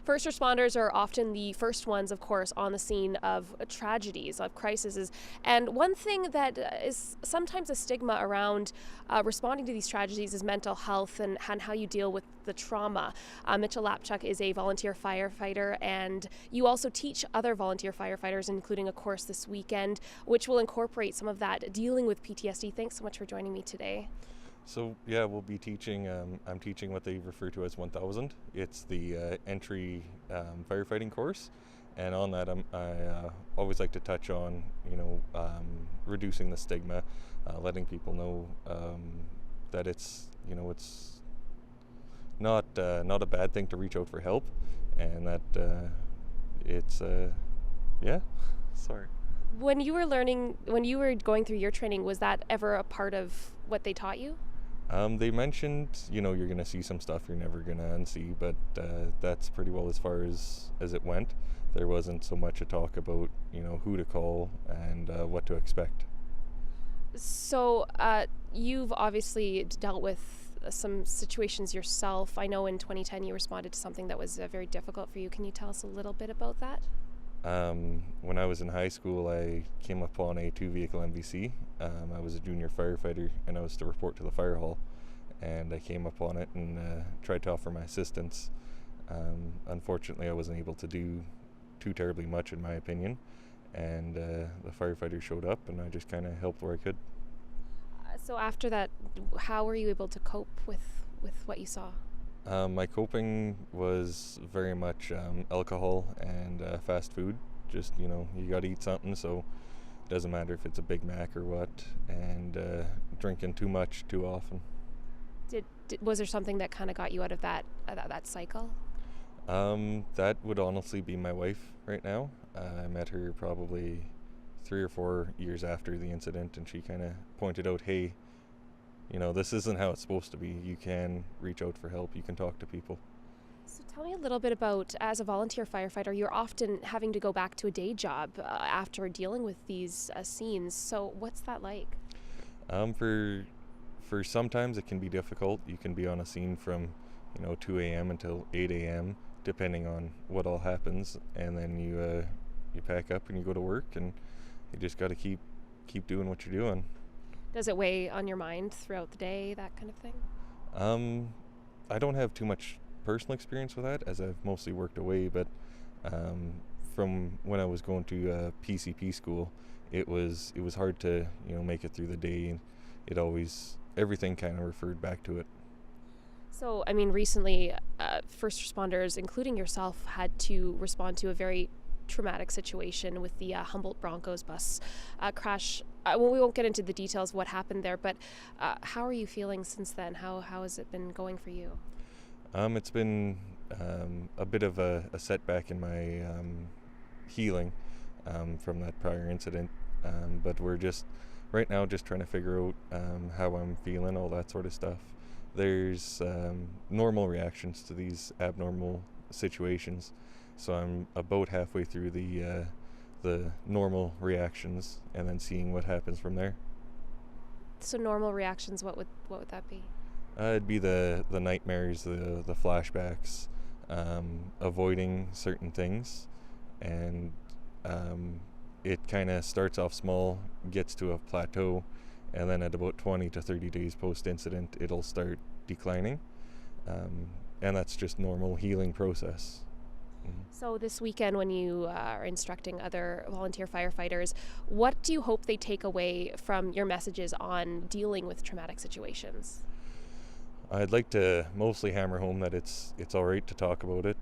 First responders are often the first ones, of course, on the scene of tragedies, of crises. And one thing that is sometimes a stigma around responding to these tragedies is mental health and how you deal with the trauma. Mitchell Lapchuk is a volunteer firefighter, and you also teach other volunteer firefighters, including a course this weekend, which will incorporate some of that dealing with PTSD. Thanks so much for joining me today. So yeah, we'll be teaching. I'm teaching what they refer to as 1000. It's the entry firefighting course, and on that, I always like to touch on reducing the stigma, letting people know that it's not a bad thing to reach out for help, and that it's yeah. Sorry. When you were going through your training, was that ever a part of what they taught you? They mentioned, you're going to see some stuff you're never going to unsee, but that's pretty well as far as it went. There wasn't so much a talk about, who to call and what to expect. So you've obviously dealt with some situations yourself. I know in 2010 you responded to something that was very difficult for you. Can you tell us a little bit about that? When I was in high school, I came upon a 2-vehicle MVC. I was a junior firefighter, and I was to report to the fire hall. And I came upon it and tried to offer my assistance. Unfortunately, I wasn't able to do too terribly much, in my opinion. And the firefighter showed up, and I just kind of helped where I could. So after that, how were you able to cope with what you saw? My coping was very much alcohol and fast food. Just, you got to eat something, so it doesn't matter if it's a Big Mac or what, and drinking too much too often. Was there something that kind of got you out of that cycle? That would honestly be my wife right now. I met her probably 3 or 4 years after the incident, and she kind of pointed out, hey, this isn't how it's supposed to be. You can reach out for help. You can talk to people. So tell me a little bit about, as a volunteer firefighter, you're often having to go back to a day job after dealing with these scenes. So what's that like? For sometimes it can be difficult. You can be on a scene from 2 a.m. until 8 a.m. depending on what all happens, and then you pack up and you go to work, and you just got to keep doing what you're doing. Does it weigh on your mind throughout the day, that kind of thing? I don't have too much personal experience with that, as I've mostly worked away, but from when I was going to PCP school, it was hard to make it through the day, and everything kind of referred back to it. So, I mean, recently, first responders, including yourself, had to respond to a very traumatic situation with the Humboldt Broncos bus crash. Well, we won't get into the details of what happened there, but how are you feeling since then? How has it been going for you? It's been a bit of a setback in my healing from that prior incident, but we're right now just trying to figure out how I'm feeling, all that sort of stuff. There's normal reactions to these abnormal situations, so I'm about halfway through the normal reactions, and then seeing what happens from there. So normal reactions, what would that be? It'd be the nightmares, the flashbacks, avoiding certain things, and it kind of starts off small, gets to a plateau, and then at about 20 to 30 days post-incident, it'll start declining, and that's just normal healing process. So this weekend, when you are instructing other volunteer firefighters, what do you hope they take away from your messages on dealing with traumatic situations? I'd like to mostly hammer home that it's all right to talk about it.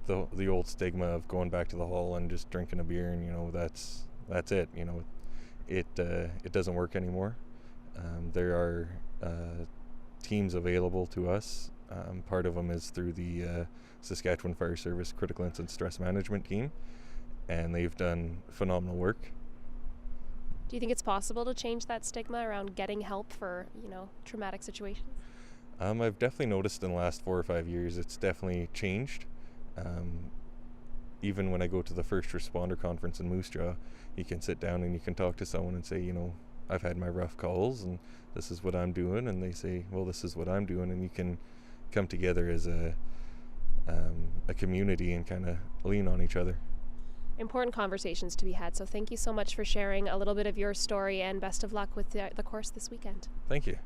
The old stigma of going back to the hall and just drinking a beer and that's it. It doesn't work anymore. There are teams available to us. Part of them is through the Saskatchewan Fire Service Critical Incident Stress Management Team, and they've done phenomenal work. Do you think it's possible to change that stigma around getting help for, traumatic situations? I've definitely noticed in the last 4 or 5 years it's definitely changed. Even when I go to the first responder conference in Moose Jaw, you can sit down and you can talk to someone and say, I've had my rough calls and this is what I'm doing, and they say, well, this is what I'm doing, and you can come together as a community and kind of lean on each other. Important conversations to be had. So thank you so much for sharing a little bit of your story, and best of luck with the course this weekend. Thank you.